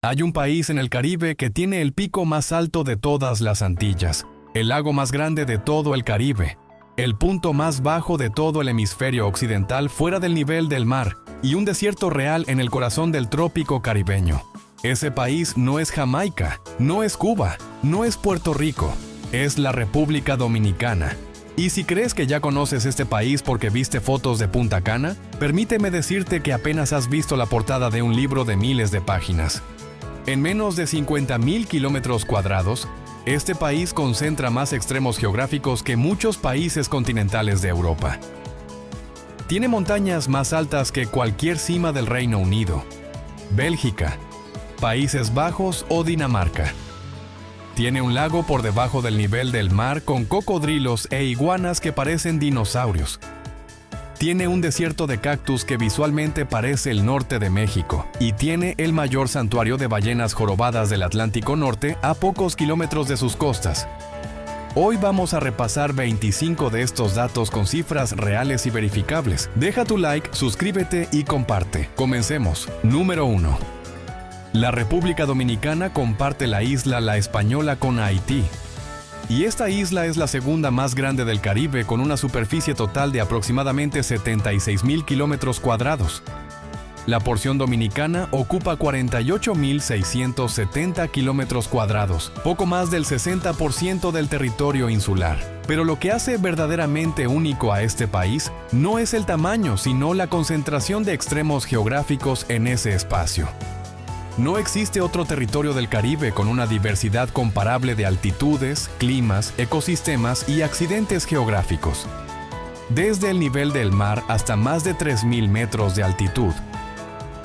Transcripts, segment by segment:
Hay un país en el Caribe que tiene el pico más alto de todas las Antillas, el lago más grande de todo el Caribe, el punto más bajo de todo el hemisferio occidental fuera del nivel del mar y un desierto real en el corazón del trópico caribeño. Ese país no es Jamaica, no es Cuba, no es Puerto Rico, es la República Dominicana. Y si crees que ya conoces este país porque viste fotos de Punta Cana, permíteme decirte que apenas has visto la portada de un libro de miles de páginas. En menos de 50.000 kilómetros cuadrados, este país concentra más extremos geográficos que muchos países continentales de Europa. Tiene montañas más altas que cualquier cima del Reino Unido, Bélgica, Países Bajos o Dinamarca. Tiene un lago por debajo del nivel del mar con cocodrilos e iguanas que parecen dinosaurios. Tiene un desierto de cactus que visualmente parece el norte de México y tiene el mayor santuario de ballenas jorobadas del Atlántico Norte a pocos kilómetros de sus costas. Hoy vamos a repasar 25 de estos datos con cifras reales y verificables. Deja tu like, suscríbete y comparte. Comencemos. Número 1. La República Dominicana comparte la isla La Española con Haití. Y esta isla es la segunda más grande del Caribe con una superficie total de aproximadamente 76.000 kilómetros cuadrados. La porción dominicana ocupa 48.670 kilómetros cuadrados, poco más del 60% del territorio insular. Pero lo que hace verdaderamente único a este país no es el tamaño, sino la concentración de extremos geográficos en ese espacio. No existe otro territorio del Caribe con una diversidad comparable de altitudes, climas, ecosistemas y accidentes geográficos. Desde el nivel del mar hasta más de 3.000 metros de altitud.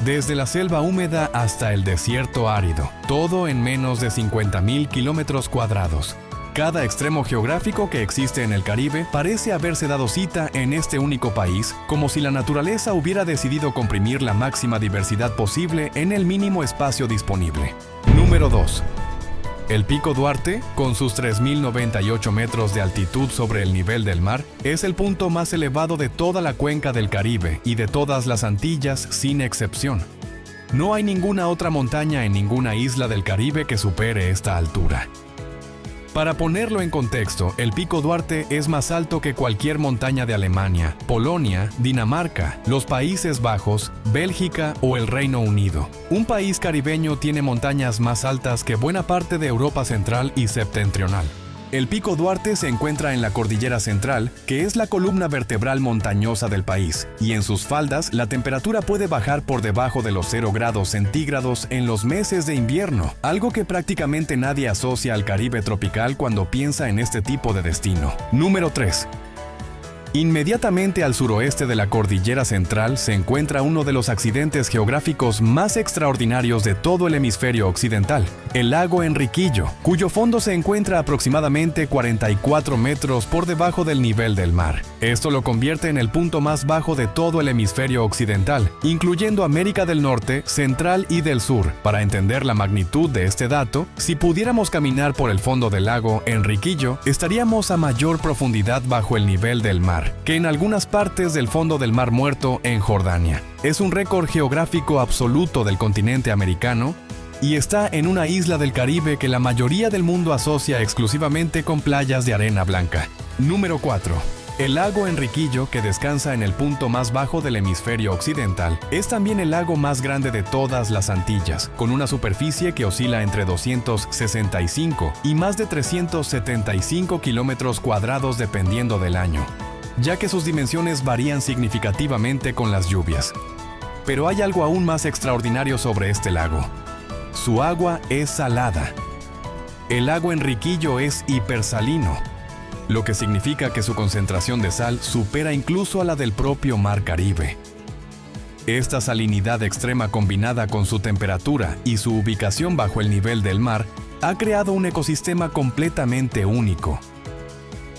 Desde la selva húmeda hasta el desierto árido, todo en menos de 50.000 kilómetros cuadrados. Cada extremo geográfico que existe en el Caribe parece haberse dado cita en este único país, como si la naturaleza hubiera decidido comprimir la máxima diversidad posible en el mínimo espacio disponible. Número 2. El Pico Duarte, con sus 3.098 metros de altitud sobre el nivel del mar, es el punto más elevado de toda la cuenca del Caribe y de todas las Antillas sin excepción. No hay ninguna otra montaña en ninguna isla del Caribe que supere esta altura. Para ponerlo en contexto, el Pico Duarte es más alto que cualquier montaña de Alemania, Polonia, Dinamarca, los Países Bajos, Bélgica o el Reino Unido. Un país caribeño tiene montañas más altas que buena parte de Europa Central y Septentrional. El Pico Duarte se encuentra en la Cordillera Central, que es la columna vertebral montañosa del país, y en sus faldas la temperatura puede bajar por debajo de los 0 grados centígrados en los meses de invierno, algo que prácticamente nadie asocia al Caribe tropical cuando piensa en este tipo de destino. Número 3. Inmediatamente al suroeste de la Cordillera Central se encuentra uno de los accidentes geográficos más extraordinarios de todo el hemisferio occidental, el lago Enriquillo, cuyo fondo se encuentra aproximadamente 44 metros por debajo del nivel del mar. Esto lo convierte en el punto más bajo de todo el hemisferio occidental, incluyendo América del Norte, Central y del Sur. Para entender la magnitud de este dato, si pudiéramos caminar por el fondo del lago Enriquillo, estaríamos a mayor profundidad bajo el nivel del mar que en algunas partes del fondo del Mar Muerto en Jordania. Es un récord geográfico absoluto del continente americano y está en una isla del Caribe que la mayoría del mundo asocia exclusivamente con playas de arena blanca. Número 4. El lago Enriquillo, que descansa en el punto más bajo del hemisferio occidental, es también el lago más grande de todas las Antillas, con una superficie que oscila entre 265 y más de 375 kilómetros cuadrados dependiendo del año, ya que sus dimensiones varían significativamente con las lluvias. Pero hay algo aún más extraordinario sobre este lago. Su agua es salada. El lago Enriquillo es hipersalino, lo que significa que su concentración de sal supera incluso a la del propio Mar Caribe. Esta salinidad extrema combinada con su temperatura y su ubicación bajo el nivel del mar ha creado un ecosistema completamente único.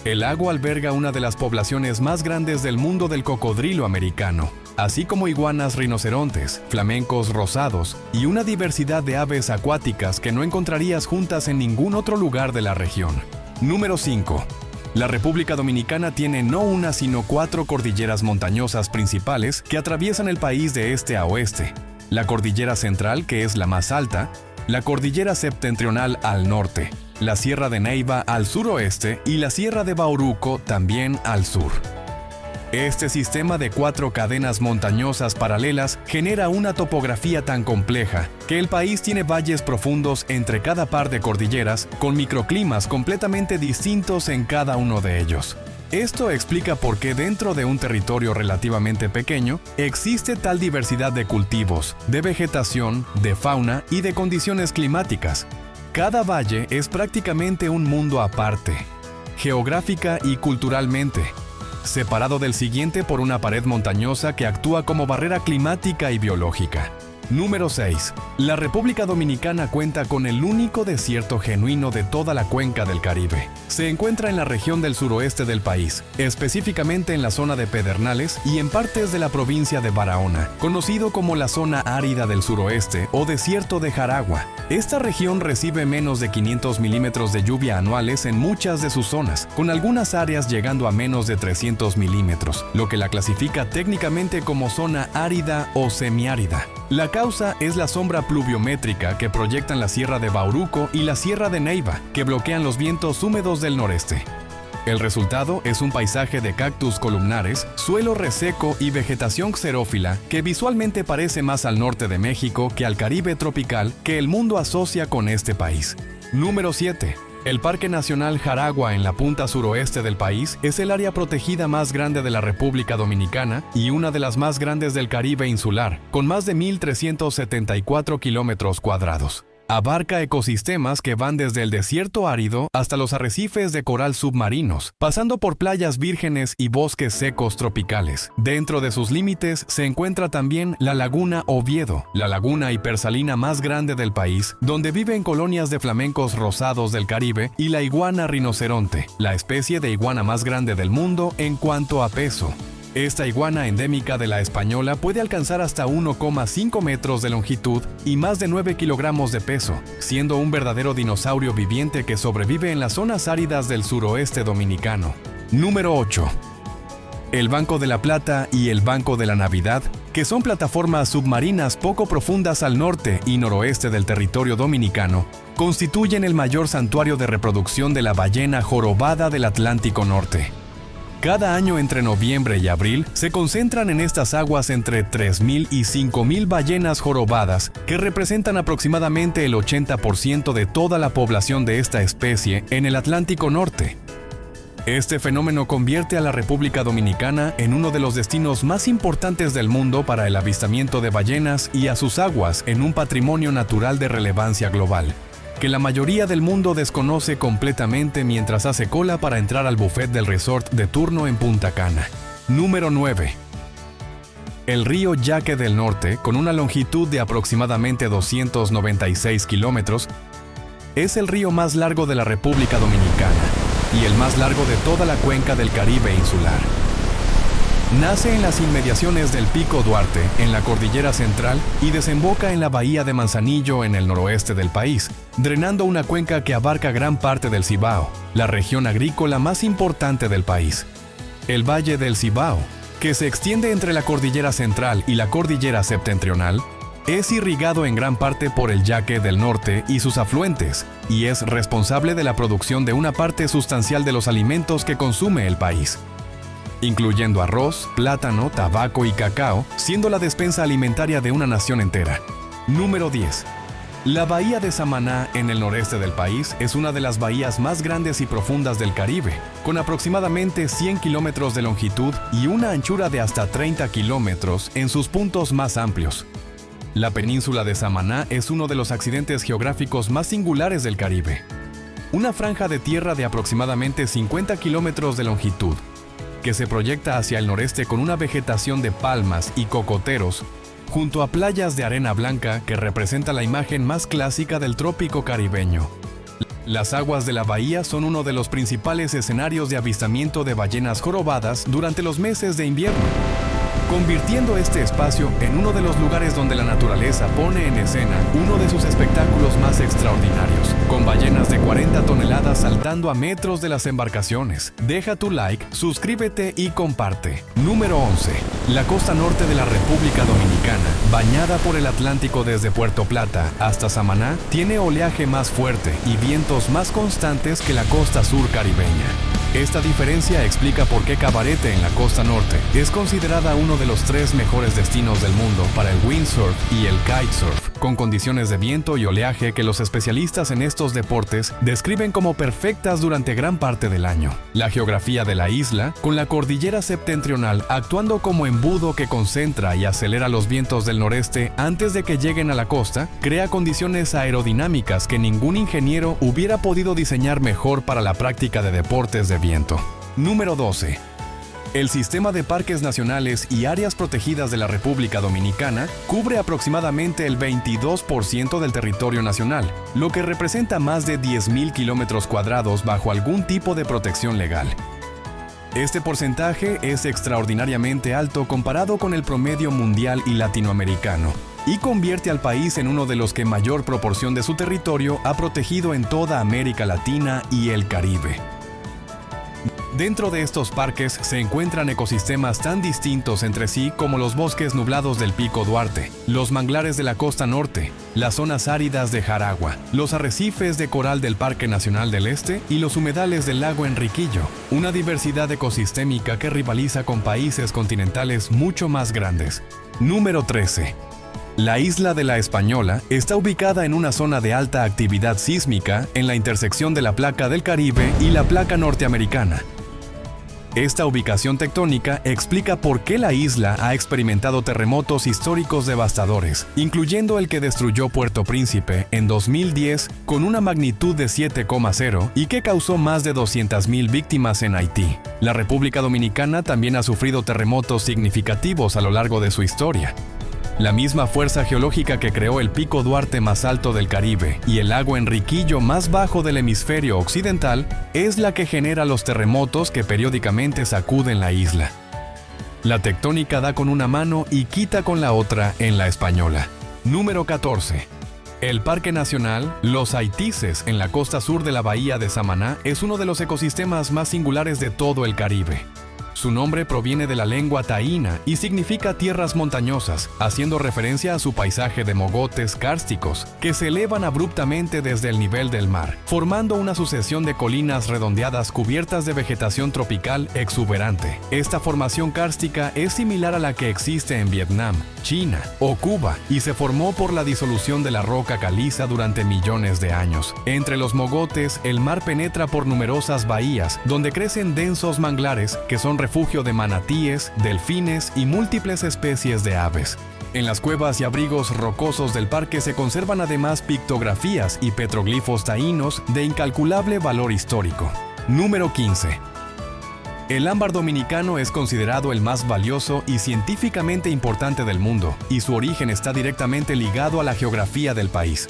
El lago alberga una de las poblaciones más grandes del mundo del cocodrilo americano, así como iguanas rinocerontes, flamencos rosados y una diversidad de aves acuáticas que no encontrarías juntas en ningún otro lugar de la región. Número 5. La República Dominicana tiene no una sino 4 cordilleras montañosas principales que atraviesan el país de este a oeste. La Cordillera Central, que es la más alta, la cordillera septentrional al norte, la Sierra de Neiva al suroeste y la Sierra de Bauruco también al sur. Este sistema de 4 cadenas montañosas paralelas genera una topografía tan compleja que el país tiene valles profundos entre cada par de cordilleras con microclimas completamente distintos en cada uno de ellos. Esto explica por qué dentro de un territorio relativamente pequeño existe tal diversidad de cultivos, de vegetación, de fauna y de condiciones climáticas. Cada valle es prácticamente un mundo aparte, geográfica y culturalmente, separado del siguiente por una pared montañosa que actúa como barrera climática y biológica. Número 6. La República Dominicana cuenta con el único desierto genuino de toda la cuenca del Caribe. Se encuentra en la región del suroeste del país, específicamente en la zona de Pedernales y en partes de la provincia de Barahona, conocido como la zona árida del suroeste o desierto de Jaragua. Esta región recibe menos de 500 milímetros de lluvia anuales en muchas de sus zonas, con algunas áreas llegando a menos de 300 milímetros, lo que la clasifica técnicamente como zona árida o semiárida. La causa es la sombra pluviométrica que proyectan la Sierra de Bauruco y la Sierra de Neiva, que bloquean los vientos húmedos del noreste. El resultado es un paisaje de cactus columnares, suelo reseco y vegetación xerófila que visualmente parece más al norte de México que al Caribe tropical que el mundo asocia con este país. Número 7. El Parque Nacional Jaragua en la punta suroeste del país es el área protegida más grande de la República Dominicana y una de las más grandes del Caribe insular, con más de 1.374 kilómetros cuadrados. Abarca ecosistemas que van desde el desierto árido hasta los arrecifes de coral submarinos, pasando por playas vírgenes y bosques secos tropicales. Dentro de sus límites se encuentra también la Laguna Oviedo, la laguna hipersalina más grande del país, donde viven colonias de flamencos rosados del Caribe, y la iguana rinoceronte, la especie de iguana más grande del mundo en cuanto a peso. Esta iguana endémica de la Española puede alcanzar hasta 1,5 metros de longitud y más de 9 kilogramos de peso, siendo un verdadero dinosaurio viviente que sobrevive en las zonas áridas del suroeste dominicano. Número 8. El Banco de la Plata y el Banco de la Navidad, que son plataformas submarinas poco profundas al norte y noroeste del territorio dominicano, constituyen el mayor santuario de reproducción de la ballena jorobada del Atlántico Norte. Cada año entre noviembre y abril se concentran en estas aguas entre 3.000 y 5.000 ballenas jorobadas, que representan aproximadamente el 80% de toda la población de esta especie en el Atlántico Norte. Este fenómeno convierte a la República Dominicana en uno de los destinos más importantes del mundo para el avistamiento de ballenas y a sus aguas en un patrimonio natural de relevancia global, que la mayoría del mundo desconoce completamente mientras hace cola para entrar al buffet del resort de turno en Punta Cana. Número 9. El río Yaque del Norte, con una longitud de aproximadamente 296 kilómetros, es el río más largo de la República Dominicana y el más largo de toda la cuenca del Caribe insular. Nace en las inmediaciones del Pico Duarte, en la Cordillera Central, y desemboca en la Bahía de Manzanillo en el noroeste del país, drenando una cuenca que abarca gran parte del Cibao, la región agrícola más importante del país. El Valle del Cibao, que se extiende entre la Cordillera Central y la Cordillera Septentrional, es irrigado en gran parte por el Yaque del Norte y sus afluentes, y es responsable de la producción de una parte sustancial de los alimentos que consume el país, incluyendo arroz, plátano, tabaco y cacao, siendo la despensa alimentaria de una nación entera. Número 10. La bahía de Samaná, en el noreste del país, es una de las bahías más grandes y profundas del Caribe, con aproximadamente 100 kilómetros de longitud y una anchura de hasta 30 kilómetros en sus puntos más amplios. La península de Samaná es uno de los accidentes geográficos más singulares del Caribe. Una franja de tierra de aproximadamente 50 kilómetros de longitud, que se proyecta hacia el noreste con una vegetación de palmas y cocoteros, junto a playas de arena blanca que representa la imagen más clásica del trópico caribeño. Las aguas de la bahía son uno de los principales escenarios de avistamiento de ballenas jorobadas durante los meses de invierno. convirtiendo este espacio en uno de los lugares donde la naturaleza pone en escena uno de sus espectáculos más extraordinarios, con ballenas de 40 toneladas saltando a metros de las embarcaciones. Deja tu like, suscríbete y comparte. Número 11. La costa norte de la República Dominicana, bañada por el Atlántico desde Puerto Plata hasta Samaná, tiene oleaje más fuerte y vientos más constantes que la costa sur caribeña. Esta diferencia explica por qué Cabarete en la costa norte es considerada uno de los 3 mejores destinos del mundo para el windsurf y el kitesurf, con condiciones de viento y oleaje que los especialistas en estos deportes describen como perfectas durante gran parte del año. La geografía de la isla, con la cordillera septentrional actuando como embudo que concentra y acelera los vientos del noreste antes de que lleguen a la costa, crea condiciones aerodinámicas que ningún ingeniero hubiera podido diseñar mejor para la práctica de deportes de viento. Número 12. El sistema de parques nacionales y áreas protegidas de la República Dominicana cubre aproximadamente el 22% del territorio nacional, lo que representa más de 10.000 kilómetros cuadrados bajo algún tipo de protección legal. Este porcentaje es extraordinariamente alto comparado con el promedio mundial y latinoamericano, y convierte al país en uno de los que mayor proporción de su territorio ha protegido en toda América Latina y el Caribe. Dentro de estos parques se encuentran ecosistemas tan distintos entre sí como los bosques nublados del Pico Duarte, los manglares de la costa norte, las zonas áridas de Jaragua, los arrecifes de coral del Parque Nacional del Este y los humedales del lago Enriquillo, una diversidad ecosistémica que rivaliza con países continentales mucho más grandes. Número 13. La isla de La Española está ubicada en una zona de alta actividad sísmica en la intersección de la placa del Caribe y la placa norteamericana. Esta ubicación tectónica explica por qué la isla ha experimentado terremotos históricos devastadores, incluyendo el que destruyó Puerto Príncipe en 2010 con una magnitud de 7,0 y que causó más de 200.000 víctimas en Haití. La República Dominicana también ha sufrido terremotos significativos a lo largo de su historia. La misma fuerza geológica que creó el Pico Duarte más alto del Caribe y el lago Enriquillo más bajo del hemisferio occidental es la que genera los terremotos que periódicamente sacuden la isla. La tectónica da con una mano y quita con la otra en La Española. Número 14. El Parque Nacional Los Haitises en la costa sur de la bahía de Samaná es uno de los ecosistemas más singulares de todo el Caribe. Su nombre proviene de la lengua taína y significa tierras montañosas, haciendo referencia a su paisaje de mogotes kársticos que se elevan abruptamente desde el nivel del mar, formando una sucesión de colinas redondeadas cubiertas de vegetación tropical exuberante. Esta formación kárstica es similar a la que existe en Vietnam, China o Cuba y se formó por la disolución de la roca caliza durante millones de años. Entre los mogotes, el mar penetra por numerosas bahías donde crecen densos manglares que son refugio de manatíes, delfines y múltiples especies de aves. En las cuevas y abrigos rocosos del parque se conservan además pictografías y petroglifos taínos de incalculable valor histórico. Número 15. El ámbar dominicano es considerado el más valioso y científicamente importante del mundo, y su origen está directamente ligado a la geografía del país.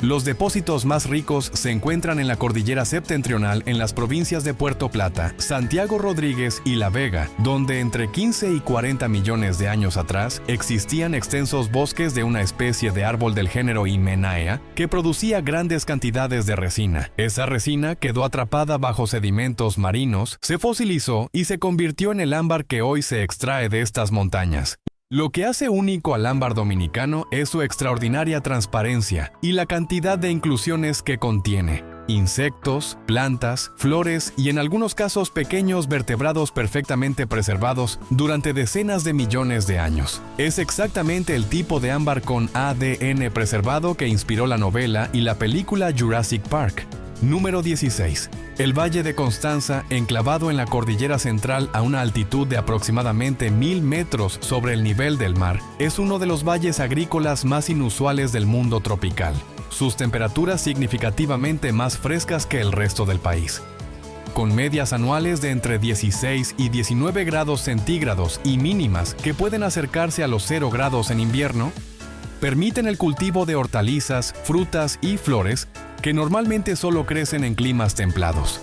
Los depósitos más ricos se encuentran en la cordillera septentrional en las provincias de Puerto Plata, Santiago Rodríguez y La Vega, donde entre 15 y 40 millones de años atrás existían extensos bosques de una especie de árbol del género Hymenaea que producía grandes cantidades de resina. Esa resina quedó atrapada bajo sedimentos marinos, se fosilizó y se convirtió en el ámbar que hoy se extrae de estas montañas. Lo que hace único al ámbar dominicano es su extraordinaria transparencia y la cantidad de inclusiones que contiene: insectos, plantas, flores y en algunos casos pequeños vertebrados perfectamente preservados durante decenas de millones de años. Es exactamente el tipo de ámbar con ADN preservado que inspiró la novela y la película Jurassic Park. Número 16. El Valle de Constanza, enclavado en la cordillera central a una altitud de aproximadamente 1000 metros sobre el nivel del mar, es uno de los valles agrícolas más inusuales del mundo tropical. Sus temperaturas significativamente más frescas que el resto del país, con medias anuales de entre 16 y 19 grados centígrados y mínimas que pueden acercarse a los 0 grados en invierno, permiten el cultivo de hortalizas, frutas y flores que normalmente solo crecen en climas templados.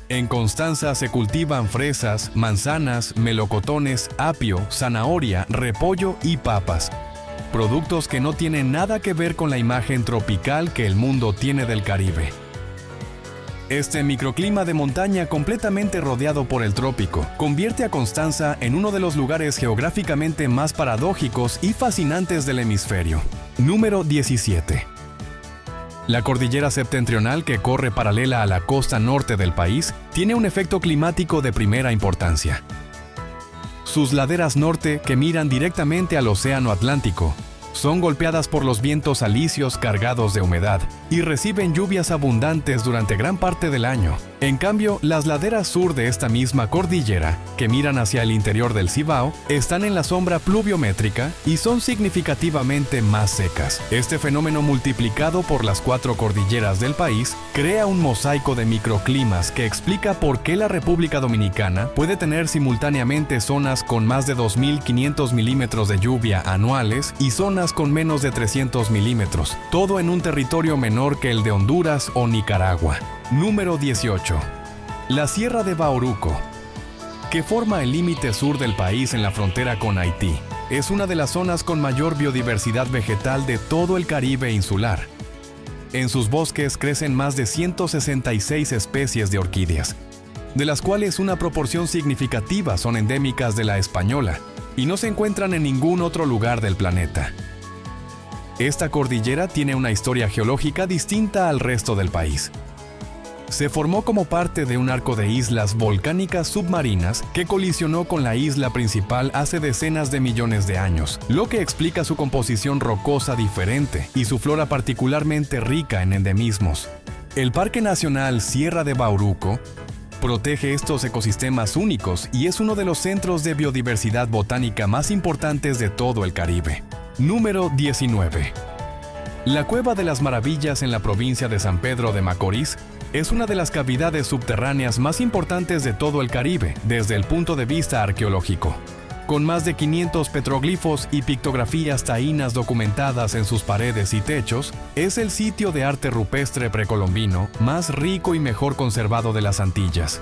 En Constanza se cultivan fresas, manzanas, melocotones, apio, zanahoria, repollo y papas. Productos que no tienen nada que ver con la imagen tropical que el mundo tiene del Caribe. Este microclima de montaña completamente rodeado por el trópico convierte a Constanza en uno de los lugares geográficamente más paradójicos y fascinantes del hemisferio. Número 17. La cordillera septentrional, que corre paralela a la costa norte del país, tiene un efecto climático de primera importancia. Sus laderas norte, que miran directamente al Océano Atlántico, son golpeadas por los vientos alisios cargados de humedad y reciben lluvias abundantes durante gran parte del año. En cambio, las laderas sur de esta misma cordillera, que miran hacia el interior del Cibao, están en la sombra pluviométrica y son significativamente más secas. Este fenómeno, multiplicado por las 4 cordilleras del país, crea un mosaico de microclimas que explica por qué la República Dominicana puede tener simultáneamente zonas con más de 2.500 milímetros de lluvia anuales y zonas con menos de 300 milímetros, todo en un territorio menor que el de Honduras o Nicaragua. Número 18. La Sierra de Bauruco, que forma el límite sur del país en la frontera con Haití, es una de las zonas con mayor biodiversidad vegetal de todo el Caribe insular. En sus bosques crecen más de 166 especies de orquídeas, de las cuales una proporción significativa son endémicas de la Española y no se encuentran en ningún otro lugar del planeta. Esta cordillera tiene una historia geológica distinta al resto del país. Se formó como parte de un arco de islas volcánicas submarinas que colisionó con la isla principal hace decenas de millones de años, lo que explica su composición rocosa diferente y su flora particularmente rica en endemismos. El Parque Nacional Sierra de Bauruco protege estos ecosistemas únicos y es uno de los centros de biodiversidad botánica más importantes de todo el Caribe. Número 19. La Cueva de las Maravillas en la provincia de San Pedro de Macorís es una de las cavidades subterráneas más importantes de todo el Caribe desde el punto de vista arqueológico. Con más de 500 petroglifos y pictografías taínas documentadas en sus paredes y techos, es el sitio de arte rupestre precolombino más rico y mejor conservado de las Antillas.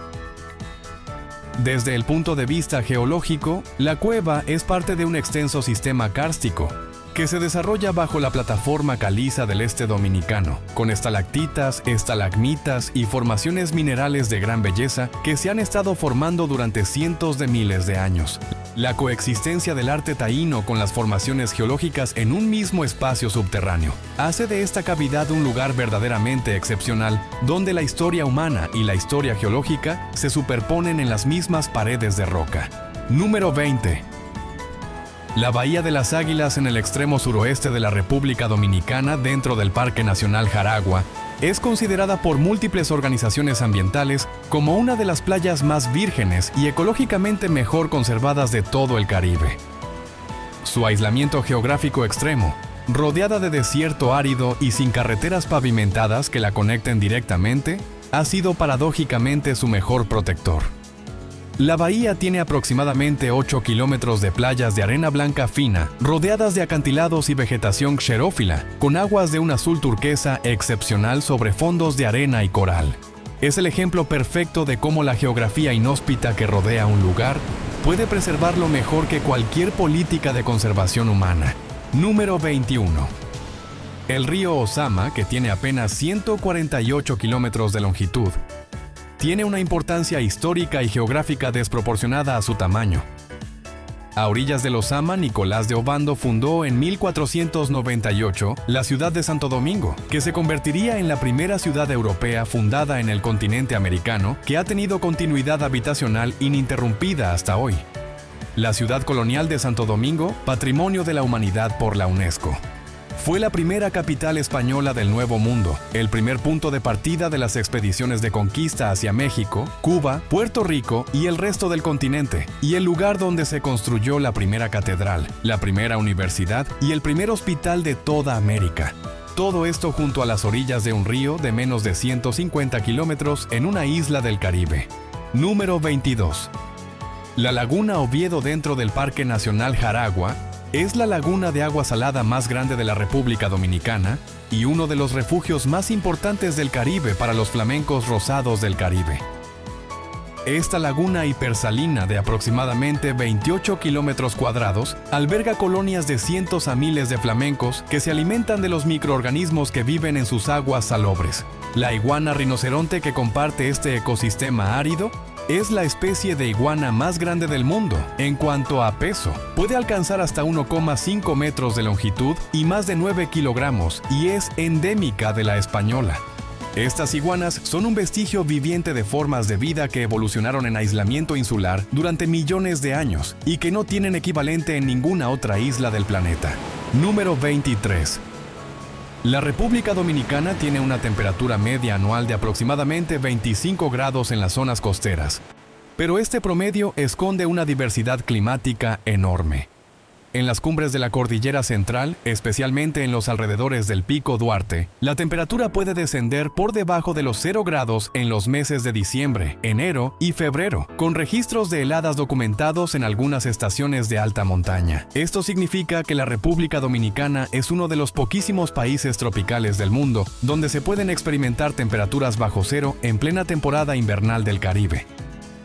Desde el punto de vista geológico, la cueva es parte de un extenso sistema kárstico que se desarrolla bajo la plataforma caliza del este dominicano, con estalactitas, estalagmitas y formaciones minerales de gran belleza que se han estado formando durante cientos de miles de años. La coexistencia del arte taíno con las formaciones geológicas en un mismo espacio subterráneo hace de esta cavidad un lugar verdaderamente excepcional, donde la historia humana y la historia geológica se superponen en las mismas paredes de roca. Número 20. La Bahía de las Águilas, en el extremo suroeste de la República Dominicana, dentro del Parque Nacional Jaragua, es considerada por múltiples organizaciones ambientales como una de las playas más vírgenes y ecológicamente mejor conservadas de todo el Caribe. Su aislamiento geográfico extremo, rodeada de desierto árido y sin carreteras pavimentadas que la conecten directamente, ha sido paradójicamente su mejor protector. La bahía tiene aproximadamente 8 kilómetros de playas de arena blanca fina, rodeadas de acantilados y vegetación xerófila, con aguas de un azul turquesa excepcional sobre fondos de arena y coral. Es el ejemplo perfecto de cómo la geografía inhóspita que rodea un lugar puede preservarlo mejor que cualquier política de conservación humana. Número 21. El río Osama, que tiene apenas 148 kilómetros de longitud, tiene una importancia histórica y geográfica desproporcionada a su tamaño. A orillas del Osama, Nicolás de Obando fundó en 1498 la ciudad de Santo Domingo, que se convertiría en la primera ciudad europea fundada en el continente americano que ha tenido continuidad habitacional ininterrumpida hasta hoy. La ciudad colonial de Santo Domingo, Patrimonio de la Humanidad por la UNESCO. Fue la primera capital española del Nuevo Mundo, el primer punto de partida de las expediciones de conquista hacia México, Cuba, Puerto Rico y el resto del continente, y el lugar donde se construyó la primera catedral, la primera universidad y el primer hospital de toda América. Todo esto junto a las orillas de un río de menos de 150 kilómetros en una isla del Caribe. Número 22. La Laguna Oviedo, dentro del Parque Nacional Jaragua, es la laguna de agua salada más grande de la República Dominicana y uno de los refugios más importantes del Caribe para los flamencos rosados del Caribe. Esta laguna hipersalina de aproximadamente 28 kilómetros cuadrados alberga colonias de cientos a miles de flamencos que se alimentan de los microorganismos que viven en sus aguas salobres. La iguana rinoceronte que comparte este ecosistema árido es la especie de iguana más grande del mundo. En cuanto a peso, puede alcanzar hasta 1,5 metros de longitud y más de 9 kilogramos y es endémica de La Española. Estas iguanas son un vestigio viviente de formas de vida que evolucionaron en aislamiento insular durante millones de años y que no tienen equivalente en ninguna otra isla del planeta. Número 23. La República Dominicana tiene una temperatura media anual de aproximadamente 25 grados en las zonas costeras, pero este promedio esconde una diversidad climática enorme. En las cumbres de la cordillera central, especialmente en los alrededores del Pico Duarte, la temperatura puede descender por debajo de los 0 grados en los meses de diciembre, enero y febrero, con registros de heladas documentados en algunas estaciones de alta montaña. Esto significa que la República Dominicana es uno de los poquísimos países tropicales del mundo donde se pueden experimentar temperaturas bajo cero en plena temporada invernal del Caribe.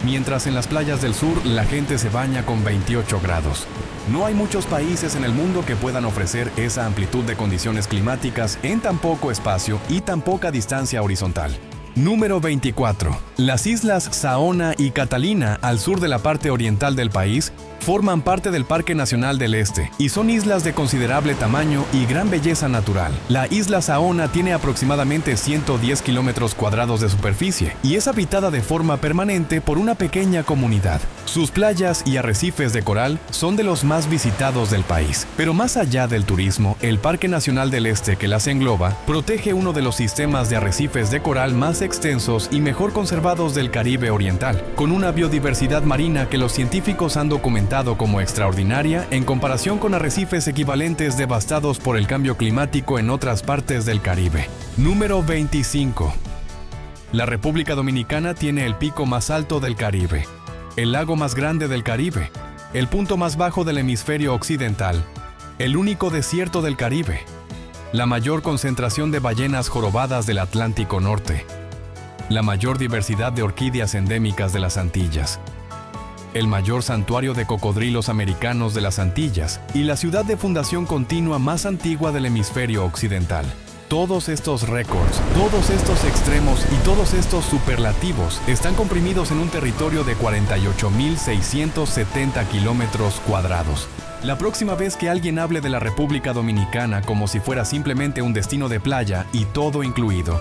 Mientras en las playas del sur la gente se baña con 28 grados. No hay muchos países en el mundo que puedan ofrecer esa amplitud de condiciones climáticas en tan poco espacio y tan poca distancia horizontal. Número 24. Las islas Saona y Catalina, al sur de la parte oriental del país, forman parte del Parque Nacional del Este y son islas de considerable tamaño y gran belleza natural. La isla Saona tiene aproximadamente 110 kilómetros cuadrados de superficie y es habitada de forma permanente por una pequeña comunidad. Sus playas y arrecifes de coral son de los más visitados del país. Pero más allá del turismo, el Parque Nacional del Este que las engloba protege uno de los sistemas de arrecifes de coral más extensos y mejor conservados del Caribe Oriental, con una biodiversidad marina que los científicos han documentado como extraordinaria en comparación con arrecifes equivalentes devastados por el cambio climático en otras partes del Caribe. Número 25. La República Dominicana tiene el pico más alto del Caribe, el lago más grande del Caribe, el punto más bajo del hemisferio occidental, el único desierto del Caribe, la mayor concentración de ballenas jorobadas del Atlántico Norte, la mayor diversidad de orquídeas endémicas de las Antillas, el mayor santuario de cocodrilos americanos de las Antillas y la ciudad de fundación continua más antigua del hemisferio occidental. Todos estos récords, todos estos extremos y todos estos superlativos están comprimidos en un territorio de 48.670 kilómetros cuadrados. La próxima vez que alguien hable de la República Dominicana como si fuera simplemente un destino de playa y todo incluido,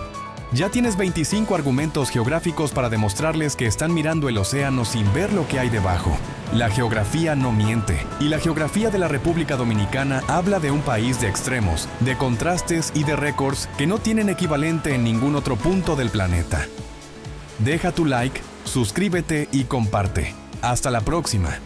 ya tienes 25 argumentos geográficos para demostrarles que están mirando el océano sin ver lo que hay debajo. La geografía no miente, y la geografía de la República Dominicana habla de un país de extremos, de contrastes y de récords que no tienen equivalente en ningún otro punto del planeta. Deja tu like, suscríbete y comparte. Hasta la próxima.